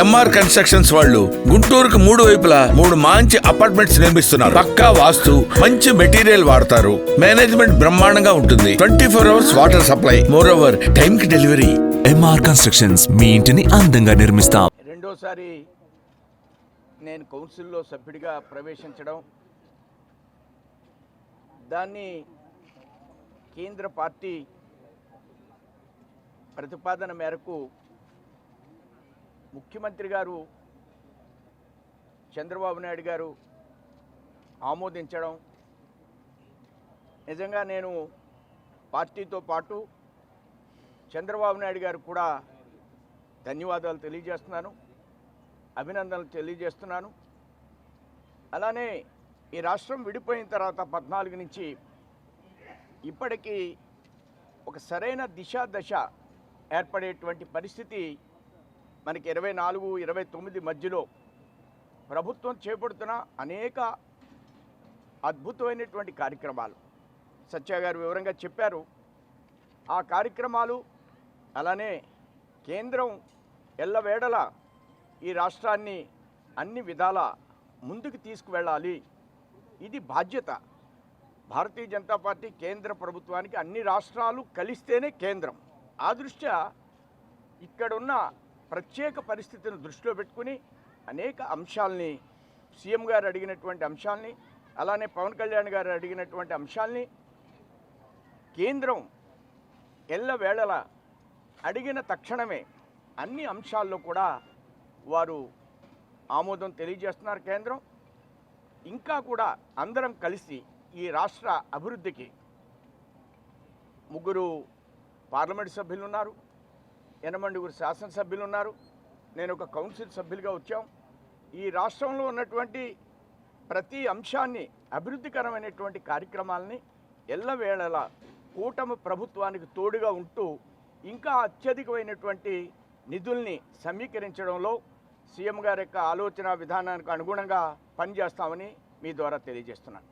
MR constructions వాళ్ళు గుంటూరుకు 3 వైపులా 3 మంచి అపార్ట్మెంట్స్ నిర్మిస్తున్నారు. పక్కా వాస్తు, మంచి మెటీరియల్ వాడతారు. మేనేజ్మెంట్ బ్రహ్మాండంగా ఉంటుంది. 24 hours water supply, more over time కి డెలివరీ. ఎంఆర్ కన్స్ట్రక్షన్స్ మీ ఇంటిని అందంగా నిర్మిస్తాం. రెండోసారి నేను కౌన్సిల్లో సభ్యుడిగా ప్రవేశించడం, దాన్ని కేంద్ర పార్టీ ప్రతిపాదన మేరకు ముఖ్యమంత్రి గారు చంద్రబాబు నాయుడు గారు ఆమోదించడం, నిజంగా నేను పార్టీతో పాటు చంద్రబాబు నాయుడు గారు కూడా ధన్యవాదాలు తెలియజేస్తున్నాను, అభినందనలు తెలియజేస్తున్నాను. అలానే ఈ రాష్ట్రం విడిపోయిన తర్వాత 14 నుంచి ఇప్పటికీ ఒక సరైన దశ ఏర్పడేటువంటి పరిస్థితి మనకి 24, 29 మధ్యలో ప్రభుత్వం చేపడుతున్న అనేక అద్భుతమైనటువంటి కార్యక్రమాలు సత్య గారు వివరంగా చెప్పారు. ఆ కార్యక్రమాలు అలానే కేంద్రం ఎల్లవేళలా ఈ రాష్ట్రాన్ని అన్ని విధాల ముందుకు తీసుకువెళ్ళాలి. ఇది బాధ్యత. భారతీయ జనతా పార్టీ కేంద్ర ప్రభుత్వానికి అన్ని రాష్ట్రాలు కలిస్తేనే కేంద్రం. ఆ దృష్ట్యా ఇక్కడున్న ప్రత్యేక పరిస్థితిని దృష్టిలో పెట్టుకుని అనేక అంశాలని, సీఎం గారు అడిగినటువంటి అంశాలని, అలానే పవన్ కళ్యాణ్ గారు అడిగినటువంటి అంశాలని కేంద్రం ఎల్లవేళలా అడిగిన తక్షణమే అన్ని అంశాల్లో కూడా వారు ఆమోదం తెలియజేస్తున్నారు. కేంద్రం ఇంకా కూడా అందరం కలిసి ఈ రాష్ట్ర అభివృద్ధికి 3 పార్లమెంట్ సభ్యులు ఉన్నారు, 8 శాసనసభ్యులు ఉన్నారు, నేను ఒక కౌన్సిల్ సభ్యులుగా వచ్చాం. ఈ రాష్ట్రంలో ఉన్నటువంటి ప్రతి అంశాన్ని, అభివృద్ధికరమైనటువంటి కార్యక్రమాలని ఎల్లవేళలా కూటమి ప్రభుత్వానికి తోడుగా ఉంటూ ఇంకా అత్యధికమైనటువంటి నిధుల్ని సమీకరించడంలో సీఎం గారి యొక్క ఆలోచన విధానానికి అనుగుణంగా పనిచేస్తామని మీ ద్వారా తెలియజేస్తున్నాను.